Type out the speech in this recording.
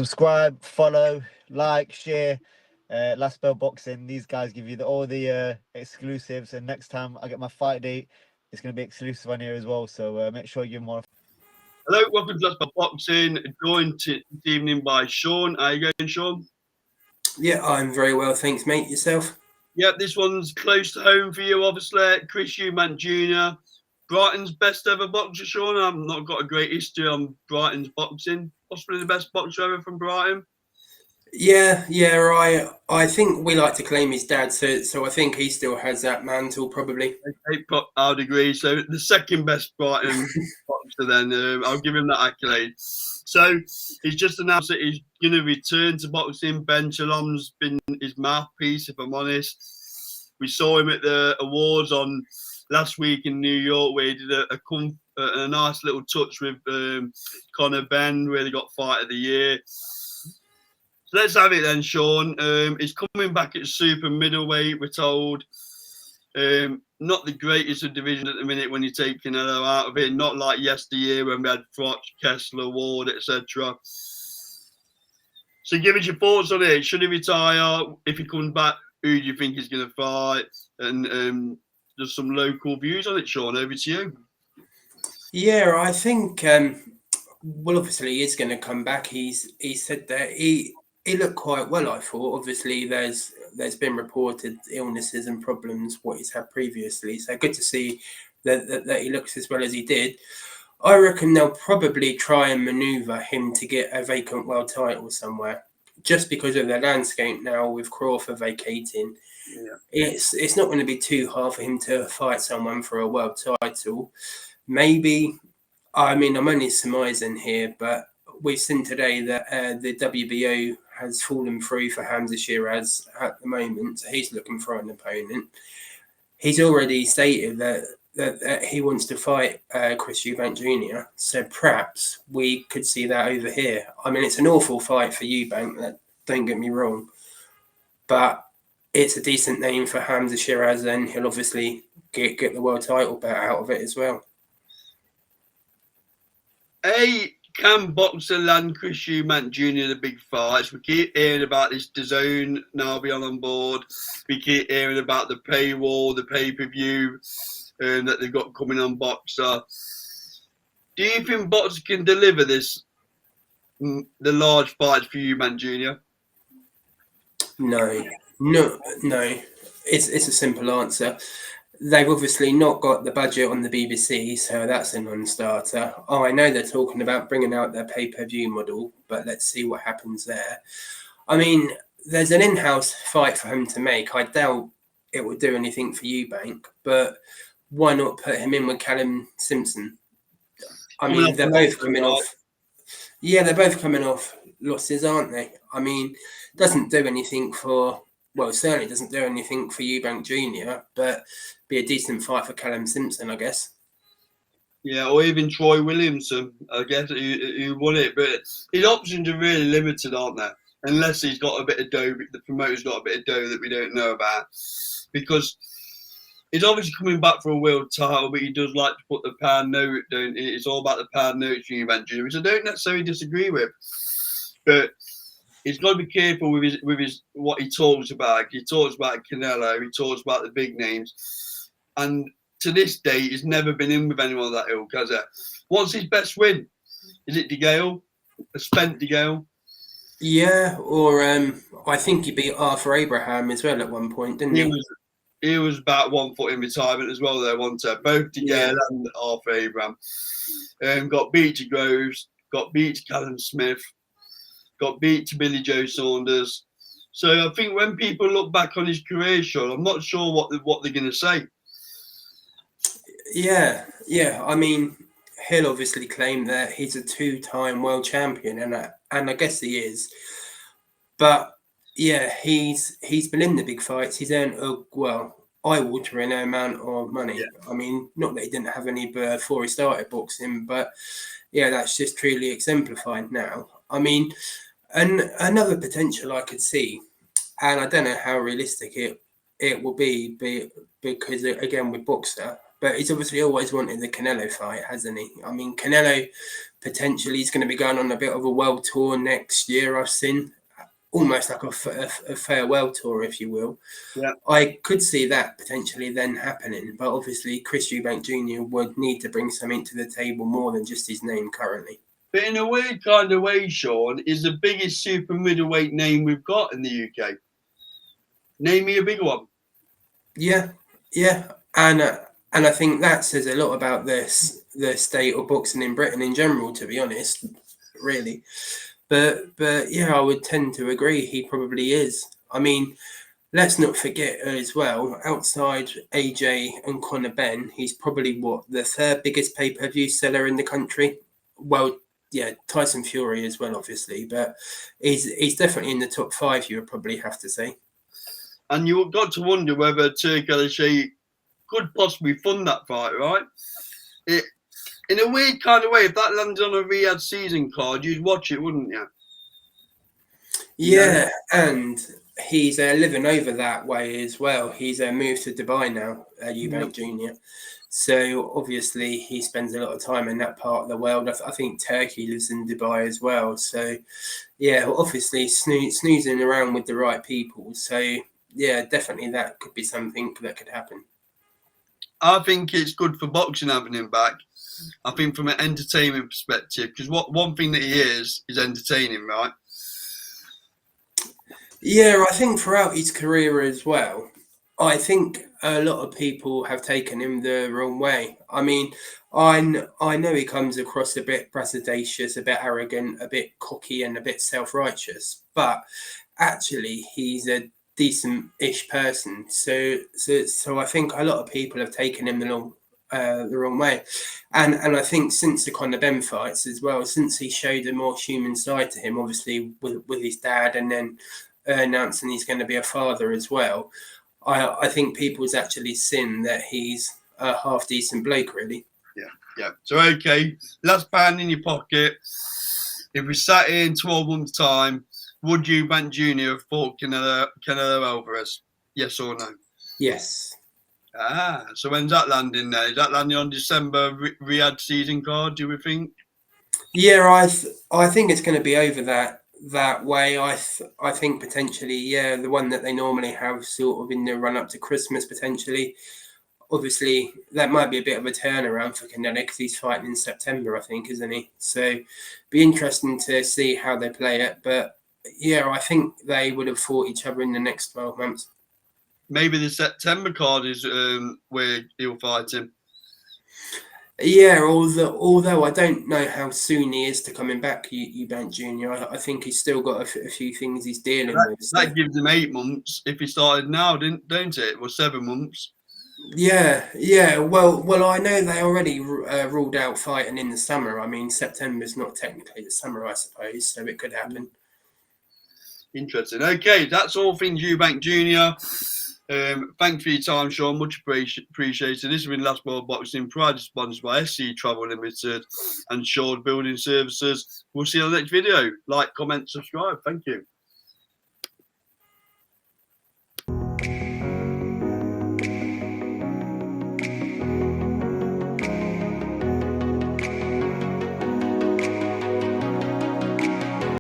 subscribe, follow, like, share. Last Bell Boxing. These guys give you all the exclusives, and next time I get my fight date, it's going to be exclusive on here as well. So make sure you give them more. Hello, welcome to Last Bell Boxing. Joined this evening by Sean. How you going, Sean? Yeah, I'm very well, thanks, mate. Yourself? Yep, this one's close to home for you, obviously. Chris Eubank Jr. Brighton's best ever boxer, Sean. I've not got a great history on Brighton's boxing. Possibly the best boxer ever from Brighton. Yeah. I think we like to claim his dad, so I think he still has that mantle, probably. I would agree. So the second best Brighton boxer, then I'll give him that accolade. So he's just announced that he's going to return to boxing. Ben Shalom's been his mouthpiece, if I'm honest. We saw him at the awards on last week in New York, where he did a nice little touch with Conor Benn, where they got Fight of the Year. So let's have it then, Sean. He's coming back at super middleweight, we're told. Not the greatest of divisions at the minute when you're taking Canelo out of it. Not like yesteryear when we had Froch, Kessler, Ward, etc. So give us your thoughts on it. Should he retire? If he comes back, who do you think he's going to fight? And just some local views on it, Sean. Over to you. Yeah, I think, well, obviously he is going to come back. He said that he looked quite well, I thought. Obviously, there's been reported illnesses and problems, what he's had previously. So good to see that he looks as well as he did. I reckon they'll probably try and manoeuvre him to get a vacant world title somewhere, just because of the landscape now with Crawford vacating. Yeah. It's not going to be too hard for him to fight someone for a world title. Maybe, I mean, I'm only surmising here, but we've seen today that the WBO has fallen through for Hamza Shiraz at the moment. So he's looking for an opponent. He's already stated that he wants to fight Chris Eubank Jr. So perhaps we could see that over here. I mean, it's an awful fight for Eubank, don't get me wrong. But it's a decent name for Hamza Shiraz, and he'll obviously get the world title bet out of it as well. Can boxer land Chris Eubank Jr. the big fights? We keep hearing about this DAZN now being on board. We keep hearing about the paywall, the pay-per-view that they've got coming on Boxer. Do you think Boxer can deliver the large fights for Eubank Jr.? No. It's a simple answer. They've obviously not got the budget on the BBC, so that's a non-starter. Oh, I know they're talking about bringing out their pay-per-view model, but let's see what happens there. I mean, there's an in-house fight for him to make. I doubt it would do anything for Eubank, but why not put him in with Callum Simpson? I mean, they're both coming off. Yeah, they're both coming off losses, aren't they? I mean, doesn't do anything for... Well, certainly doesn't do anything for Eubank Jr., but be a decent fight for Callum Simpson, I guess. Yeah, or even Troy Williamson, I guess, who won it. But his options are really limited, aren't they? Unless he's got a bit of dough, the promoter's got a bit of dough that we don't know about. Because he's obviously coming back for a world title, but he does like to put the pound note, don't he? It's all about the pound note for Eubank Jr., which I don't necessarily disagree with. But he's got to be careful with his what he talks about. He talks about Canelo. He talks about the big names. And to this day, he's never been in with anyone of that ilk, has he? What's his best win? Is it DeGale? A spent DeGale? Yeah, or I think he beat Arthur Abraham as well at one point, didn't he? He was about 1 foot in retirement as well there, wasn't he? Both DeGale and Arthur Abraham. Got beat to Groves, got beat to Callum Smith, got beat to Billy Joe Saunders. So I think when people look back on his career, Sean, I'm not sure what they're going to say. Yeah. I mean, he'll obviously claim that he's a 2-time world champion, and I guess he is. But yeah, he's been in the big fights. He's earned eye-watering amount of money. Yeah. I mean, not that he didn't have any before he started boxing, but yeah, that's just truly exemplified now. I mean, and another potential I could see, and I don't know how realistic it will be because, again, with Boxer, but he's obviously always wanted the Canelo fight, hasn't he? I mean, Canelo potentially he's going to be going on a bit of a world tour next year. I've seen almost like a farewell tour, if you will. Yeah. I could see that potentially then happening, but obviously Chris Eubank Jr. would need to bring something to the table more than just his name currently. But in a weird kind of way, Sean, is the biggest super middleweight name we've got in the UK. Name me a big one. Yeah, and I think that says a lot about the state of boxing in Britain in general, to be honest, really. But yeah, I would tend to agree. He probably is. I mean, let's not forget as well, outside AJ and Conor Benn, he's probably the third biggest pay-per-view seller in the country. Well, yeah, Tyson Fury as well, obviously, but he's definitely in the top 5. You would probably have to say. And you've got to wonder whether Turk Al-Sheikh could possibly fund that fight, right? In a weird kind of way, if that landed on a Riyadh season card, you'd watch it, wouldn't you? Yeah, and he's living over that way as well. He's moved to Dubai now, Eubank Jr. So obviously he spends a lot of time in that part of the world. I think Turkey lives in Dubai as well. So yeah, obviously snoozing around with the right people. So yeah, definitely that could be something that could happen. I think it's good for boxing having him back. I think from an entertainment perspective, because one thing that he is entertaining, right? Yeah, I think throughout his career as well, I think a lot of people have taken him the wrong way. I mean, I know he comes across a bit braggadocious, a bit arrogant, a bit cocky and a bit self-righteous, but actually he's a decent-ish person. So I think a lot of people have taken him the wrong way. And I think since the Conor Benn fights as well, since he showed a more human side to him, obviously with his dad and then announcing he's going to be a father as well, I think people's actually seen that he's a half decent bloke, really. Yeah. So, okay, last pound in your pocket. If we sat here in 12 months' time, would Eubank Jr. have fought Canelo Alvarez? Yes or no? Yes. So when's that landing there? Is that landing on December Riyadh season card, do we think? Yeah, I think it's going to be over that way. I think potentially, yeah, the one that they normally have sort of in the run up to Christmas potentially. Obviously, that might be a bit of a turnaround for Canelo because he's fighting in September, I think, isn't he? So, be interesting to see how they play it. But yeah, I think they would have fought each other in the next 12 months. Maybe the September card is where he'll fight him. Yeah, although I don't know how soon he is to coming back, Eubank Jr. I think he's still got a few things he's dealing with. So. That gives him 8 months if he started now, don't it? Well, 7 months. Yeah. Well, I know they already ruled out fighting in the summer. I mean, September's not technically the summer, I suppose, so it could happen. Interesting. Okay, that's all things Eubank Jr. Thanks for your time, Sean. Much appreciated. This has been Last World Boxing, proudly sponsored by SC Travel Limited and Shore Building Services. We'll see you on the next video. Like, comment, subscribe. Thank you.